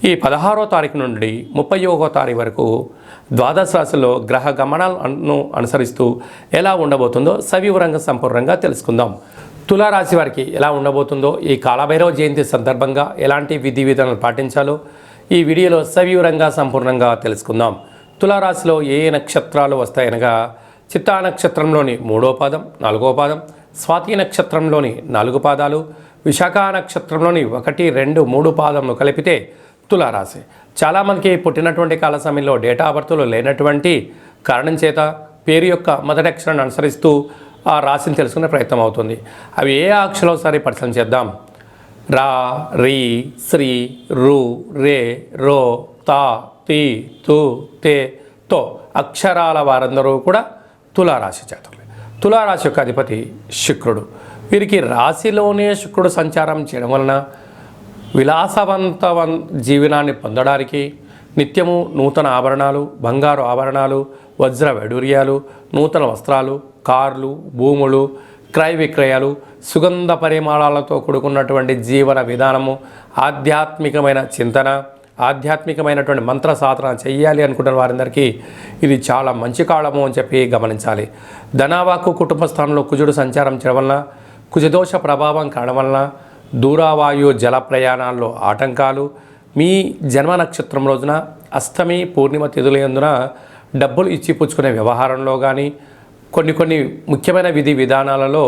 ఈ 16వ తారీఖు నుండి 31వ తారీఖు వరకు ద్వాదశ రాశిలో గ్రహ గమనాలను అనుసరిస్తూ ఎలా ఉండబోతుందో సవివరంగా సంపూర్ణంగా తెలుసుకుందాం. తులారాశి వారికి ఎలా ఉండబోతుందో, ఈ కాలభైరవ జయంతి సందర్భంగా ఎలాంటి విధి విధానాలు పాటించాలో ఈ వీడియోలో సవివరంగా సంపూర్ణంగా తెలుసుకుందాం. తులారాశిలో ఏ నక్షత్రాలు వస్తాయనగా చిత్తా నక్షత్రంలోని 3వ పాదం, 4వ పాదం, స్వాతి నక్షత్రంలోని 4 పాదాలు, విశాఖ నక్షత్రంలోని 1, 2, 3 పాదంను కలిపితే తులారాశి. చాలామందికి పుట్టినటువంటి కాల సమయంలో డేటా ఆఫ్ బర్త్లో లేనటువంటి కారణం చేత పేరు యొక్క మొదటి అక్షరాన్ని అనుసరిస్తూ ఆ రాశిని తెలుసుకునే ప్రయత్నం అవుతుంది. అవి ఏ అక్షరాలు ఒకసారి పరిశీలన చేద్దాం. రా, రీ, శ్రీ, రు, రే, రో, తా, తీ, తు, తే, తో అక్షరాల వారందరూ కూడా తులారాశి జాతకులే. తులారాశి యొక్క అధిపతి శుక్రుడు. వీరికి రాశిలోనే శుక్రుడు సంచారం చేయడం వలన విలాసవంత జీవనాన్ని పొందడానికి నిత్యము నూతన ఆభరణాలు, బంగారు ఆభరణాలు, వజ్ర వైడూర్యాలు, నూతన వస్త్రాలు, కార్లు, భూములు, క్రయ విక్రయాలు, సుగంధ పరిమళాలతో కూడుకున్నటువంటి జీవన విధానము, ఆధ్యాత్మికమైన చింతన, ఆధ్యాత్మికమైనటువంటి మంత్ర సాధన చెయ్యాలి అనుకుంటున్న వారందరికీ ఇది చాలా మంచి కాలము అని చెప్పి గమనించాలి. ధనావాకు కుటుంబ స్థానంలో కుజుడు సంచారం చేయడం వలన, కుజదోష ప్రభావం కావడం వలన దూరావాయు జల ప్రయాణాల్లో ఆటంకాలు, మీ జన్మ నక్షత్రం రోజున అష్టమి పూర్ణిమ తిథులందున డబ్బులు ఇచ్చి పుచ్చుకునే వ్యవహారంలో కానీ కొన్ని ముఖ్యమైన విధి విధానాలలో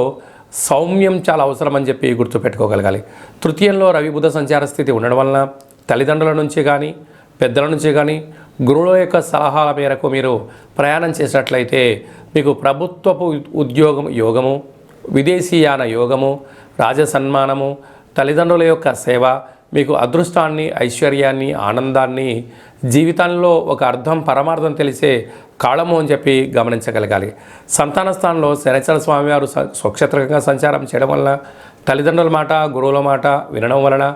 సౌమ్యం చాలా అవసరమని చెప్పి గుర్తుపెట్టుకోగలగాలి. తృతీయంలో రవి బుధ సంచార స్థితి ఉండడం వలన తల్లిదండ్రుల నుంచి కానీ పెద్దల నుంచి కానీ గురువుల యొక్క సలహాల మేరకు మీరు ప్రయాణం చేసినట్లయితే మీకు ప్రభుత్వపు ఉద్యోగం యోగము, విదేశీయాన యోగము, రాజసన్మానము, తల్లిదండ్రుల యొక్క సేవ మీకు అదృష్టాన్ని, ఐశ్వర్యాన్ని, ఆనందాన్ని, జీవితంలో ఒక అర్థం పరమార్థం తెలిసే కాలము అని చెప్పి గమనించగలగాలి. సంతాన స్థానంలో శనిచర స్వామివారు స్వక్షేత్రకంగా సంచారం చేయడం వలన తల్లిదండ్రుల మాట, గురువుల మాట వినడం వలన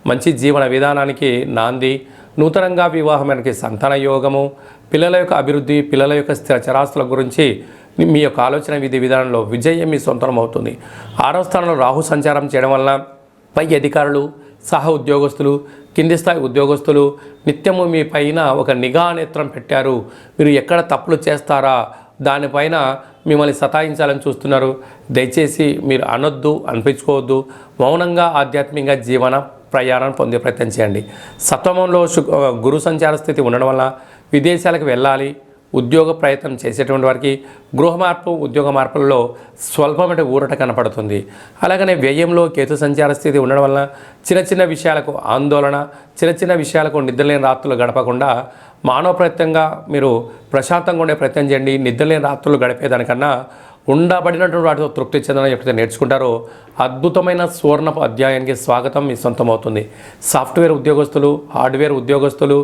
మంచి జీవన విధానానికి నాంది, నూతనంగా వివాహమైనకి సంతాన యోగము, పిల్లల యొక్క అభివృద్ధి, పిల్లల యొక్క స్థిర చరాస్తుల గురించి మీ యొక్క ఆలోచన విధి విధానంలో విజయం మీ సొంతం అవుతుంది. 6వ స్థానంలో రాహు సంచారం చేయడం వలన పై అధికారులు, సహ ఉద్యోగస్తులు, కింది స్థాయి ఉద్యోగస్తులు నిత్యము మీ పైన ఒక నిఘా నేత్రం పెట్టారు. మీరు ఎక్కడ తప్పులు చేస్తారా దానిపైన మిమ్మల్ని సతాయించాలని చూస్తున్నారు. దయచేసి మీరు అనొద్దు, అనిపించుకోవద్దు. మౌనంగా ఆధ్యాత్మికంగా జీవన ప్రయాణం పొందే ప్రయత్నం చేయండి. సప్తమంలో గురు సంచార స్థితి ఉండడం వల్ల విదేశాలకు వెళ్ళాలి. ఉద్యోగ ప్రయత్నం చేసేటువంటి వారికి గృహ మార్పు, ఉద్యోగ మార్పులలో స్వల్పమైన ఊరట కనపడుతుంది. అలాగనే వ్యయంలో కేతు సంచార స్థితి ఉండడం వలన చిన్న విషయాలకు ఆందోళన, చిన్న విషయాలకు నిద్రలేని రాత్రులు గడపకుండా మానవ ప్రయత్నంగా మీరు ప్రశాంతంగా ఉండే ప్రయత్నం చేయండి. నిద్రలేని రాత్రులు గడిపేదానికన్నా ఉండబడినటువంటి వాటితో తృప్తి చెందని ఎప్పుడైతే నేర్చుకుంటారో అద్భుతమైన సువర్ణపు అధ్యాయానికి స్వాగతం మీ సొంతం అవుతుంది. సాఫ్ట్వేర్ ఉద్యోగస్తులు, హార్డ్వేర్ ఉద్యోగస్తులు,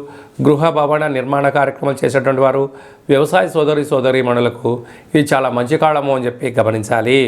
గృహ భవన నిర్మాణ కార్యక్రమాలు చేసేటువంటి వారు, వ్యవసాయ సోదరీమణులకు ఇది చాలా మంచి కాలము అని చెప్పి గమనించాలి.